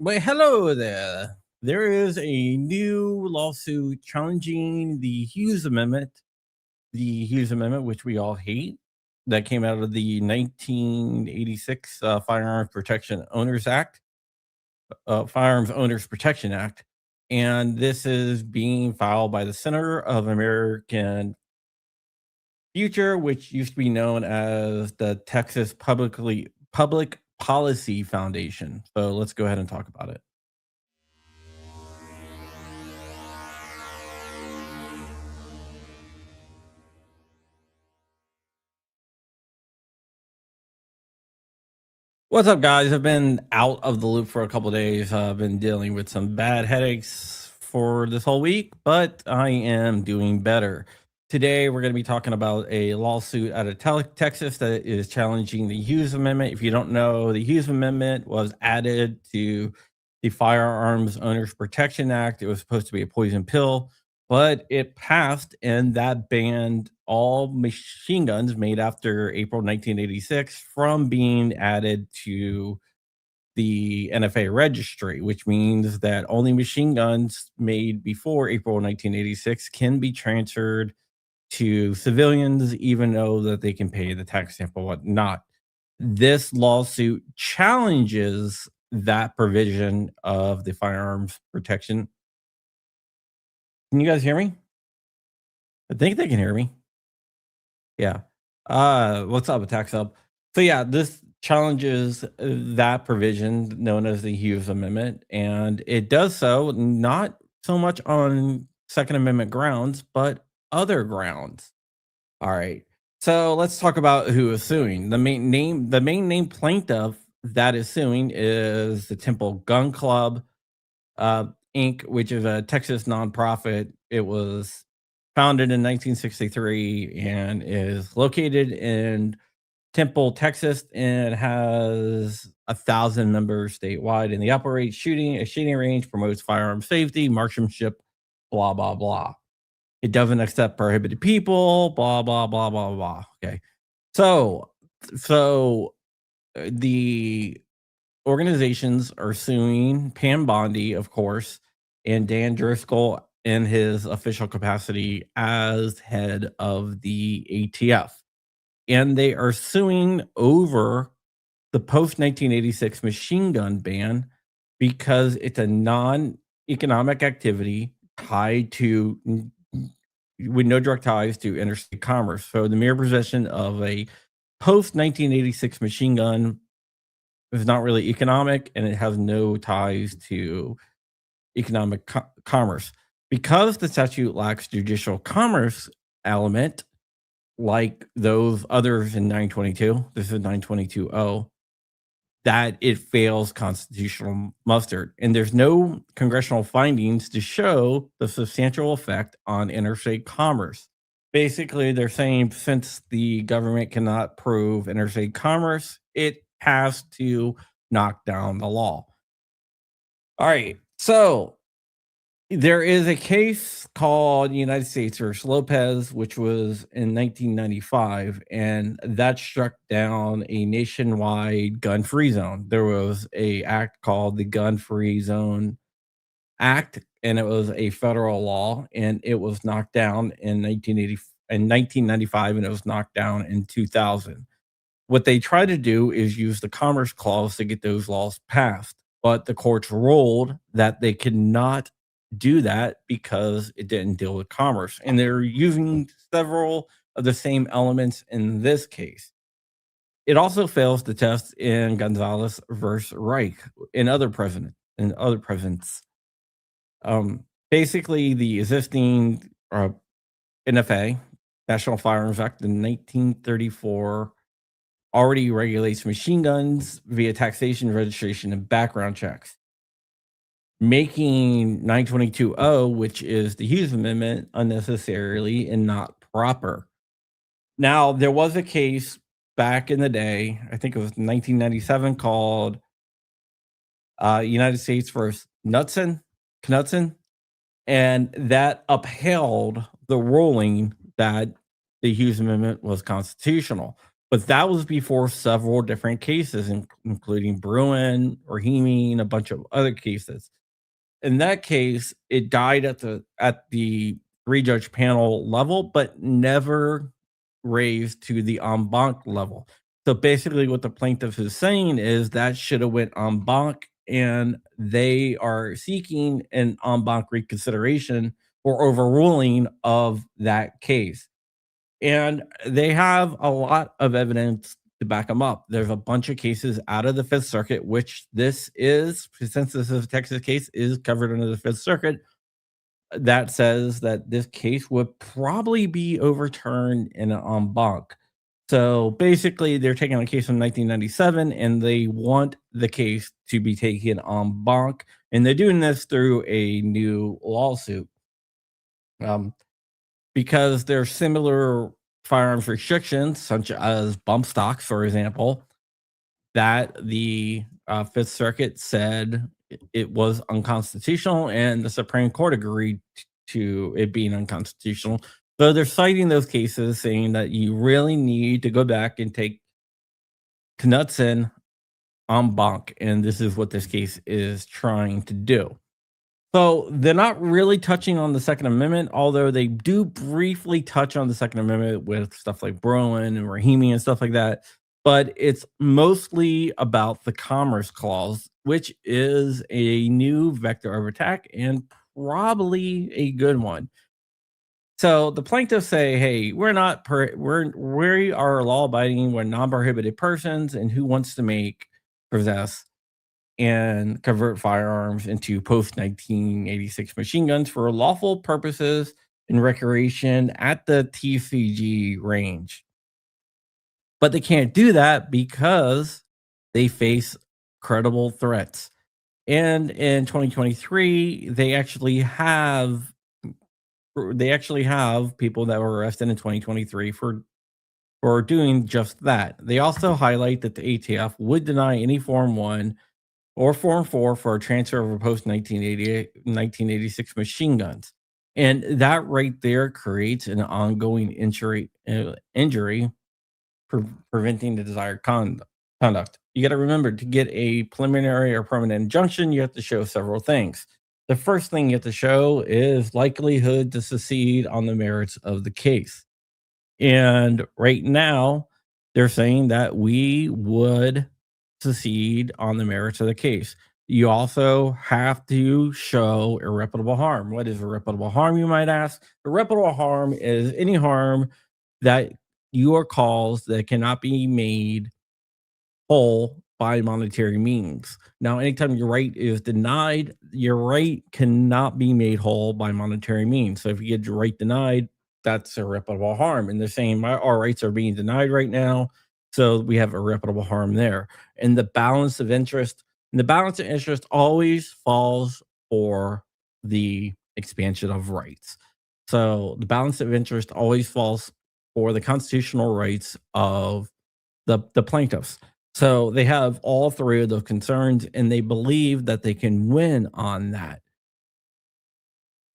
Well, hello there. There is a new lawsuit challenging the Hughes Amendment, which we all hate, that came out of the 1986 Firearms Owners Protection Act. And this is being filed by the Center of American Future, which used to be known as the Texas Public Policy Foundation. So let's go ahead and talk about it. What's up, guys? I've been out of the loop for a couple days. I've been dealing with some bad headaches for this whole week, but I am doing better. Today, we're going to be talking about a lawsuit out of Texas that is challenging the Hughes Amendment. If you don't know, the Hughes Amendment was added to the Firearms Owners Protection Act. It was supposed to be a poison pill, but it passed, and that banned all machine guns made after April 1986 from being added to the NFA registry, which means that only machine guns made before April 1986 can be transferred to civilians, even though that they can pay the tax stamp or whatnot. This lawsuit challenges that provision of the firearms protection. Can you guys hear me? I think they can hear me. Yeah. What's up, Attack Sub? So yeah, this challenges that provision known as the Hughes Amendment, and it does so not so much on Second Amendment grounds, but other grounds. All right. So let's talk about who is suing. The main name plaintiff that is suing is the Temple Gun Club, Inc., which is a Texas nonprofit. It was founded in 1963 and is located in Temple, Texas, and has 1,000 members statewide. And they operate a shooting range, promotes firearm safety, marksmanship, blah blah blah. It doesn't accept prohibited people, blah blah blah blah blah. Okay, so the organizations are suing Pam Bondi, of course, and Dan Driscoll in his official capacity as head of the ATF. And they are suing over the post 1986 machine gun ban because it's a non-economic activity tied to, with no direct ties to interstate commerce. So the mere possession of a post 1986 machine gun is not really economic, and it has no ties to economic commerce. Because the statute lacks judicial commerce element, like those others in 922, this is 922-0, that it fails constitutional muster. And there's no congressional findings to show the substantial effect on interstate commerce. Basically, they're saying since the government cannot prove interstate commerce, it has to knock down the law. All right. So there is a case called United States versus Lopez, which was in 1995, and that struck down a nationwide gun-free zone. There was a act called the Gun-Free Zone Act, and it was a federal law, and it was knocked down in 1995, and it was knocked down in 2000. What they tried to do is use the Commerce Clause to get those laws passed, but the courts ruled that they could not do that because it didn't deal with commerce. And they're using several of the same elements in this case. It also fails the test in Gonzalez versus Reich and other presidents. Basically, the existing NFA, National Firearms Act in 1934, already regulates machine guns via taxation, registration, and background checks, making 922-0, which is the Hughes Amendment, unnecessarily and not proper. Now, there was a case back in the day, I think it was 1997, called United States versus Knudsen, and that upheld the ruling that the Hughes Amendment was constitutional. But that was before several different cases, including Bruin, Rahimi, and a bunch of other cases. In that case, it died at the three-judge panel level, but never raised to the en banc level. So basically, what the plaintiff is saying is that should have went en banc, and they are seeking an en banc reconsideration or overruling of that case. And they have a lot of evidence to back them up. There's a bunch of cases out of the Fifth Circuit, which this is, since this is a Texas case, is covered under the Fifth Circuit, that says that this case would probably be overturned in an en banc. So basically, they're taking a case from 1997 and they want the case to be taken en banc. And they're doing this through a new lawsuit. Um, because there's similar firearms restrictions, such as bump stocks, for example, that the Fifth Circuit said it was unconstitutional, and the Supreme Court agreed to it being unconstitutional. So they're citing those cases, saying that you really need to go back and take Knudsen en banc, and this is what this case is trying to do. So they're not really touching on the Second Amendment, although they do briefly touch on the Second Amendment with stuff like Brolin and Rahimi and stuff like that. But it's mostly about the Commerce Clause, which is a new vector of attack and probably a good one. So the plaintiffs say, "Hey, we are law abiding, we're non prohibited persons, and who wants to make, possess, and convert firearms into post 1986 machine guns for lawful purposes and recreation at the TCG range." But they can't do that because they face credible threats. And in 2023, they actually have people that were arrested in 2023 for doing just that. They also highlight that the ATF would deny any Form 1 or Form 4 for a transfer of a post 1986 machine guns. And that right there creates an ongoing injury, preventing the desired conduct. You got to remember, to get a preliminary or permanent injunction, you have to show several things. The first thing you have to show is likelihood to succeed on the merits of the case. And right now, they're saying that we would succeed on the merits of the case. You also have to show irreparable harm. What is irreparable harm, you might ask? Irreparable harm is any harm that you are caused that cannot be made whole by monetary means. Now, anytime your right is denied, your right cannot be made whole by monetary means. So if you get your right denied, that's irreparable harm. And they're saying our rights are being denied right now. So we have irreparable harm there. And the balance of interest always falls for the expansion of rights. So the balance of interest always falls for the constitutional rights of the plaintiffs. So they have all three of those concerns, and they believe that they can win on that.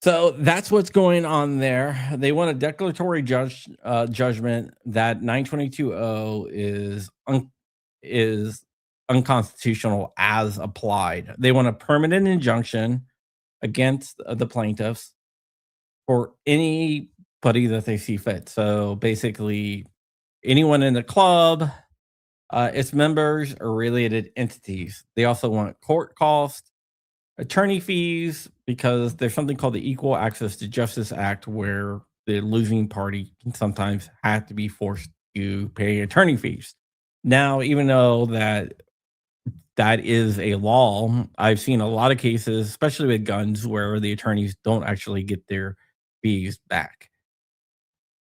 So that's what's going on there. They want a declaratory judgment that 922.0 is unconstitutional as applied. They want a permanent injunction against the plaintiffs for anybody that they see fit. So basically, anyone in the club, its members, or related entities. They also want court costs, attorney fees, because there's something called the Equal Access to Justice Act, where the losing party can sometimes have to be forced to pay attorney fees. Now, even though that is a law, I've seen a lot of cases, especially with guns, where the attorneys don't actually get their fees back.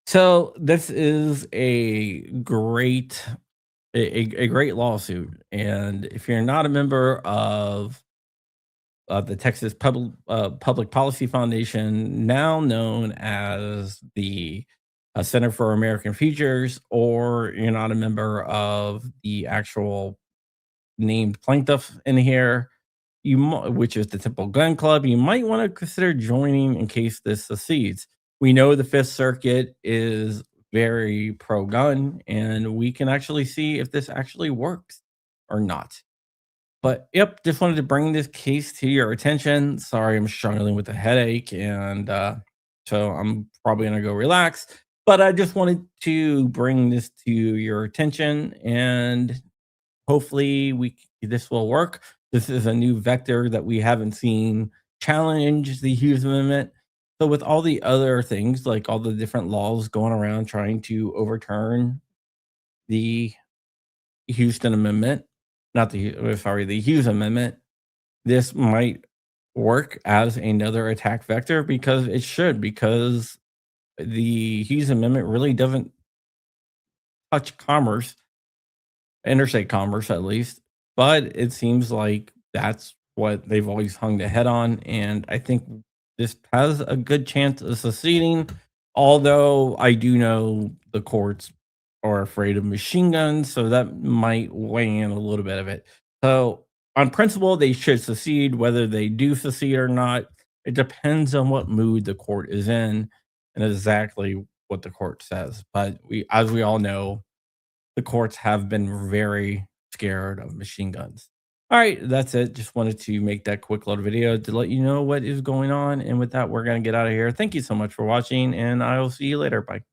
So this is a great lawsuit, and if you're not a member of the Texas Public Policy Foundation, now known as the Center for American Futures, or you're not a member of the actual named plaintiff in here, which is the Temple Gun Club, you might want to consider joining in case this succeeds. We know the Fifth Circuit is very pro gun, and we can actually see if this actually works or not. But yep, just wanted to bring this case to your attention. Sorry, I'm struggling with a headache, and so I'm probably gonna go relax. But I just wanted to bring this to your attention, and hopefully this will work. This is a new vector that we haven't seen challenge the Hughes Amendment. So with all the other things, like all the different laws going around trying to overturn the Houston Amendment, not the sorry, the Hughes Amendment, this might work as another attack vector because it should, because the Hughes Amendment really doesn't touch commerce, interstate commerce at least, but it seems like that's what they've always hung their head on. And I think this has a good chance of succeeding, although I do know the courts are afraid of machine guns, so that might weigh in a little bit of it. So, on principle, they should succeed. Whether they do succeed or not, it depends on what mood the court is in and exactly what the court says. But as we all know, the courts have been very scared of machine guns. All right, that's it. Just wanted to make that quick little video to let you know what is going on. And with that, we're going to get out of here. Thank you so much for watching, and I'll see you later. Bye.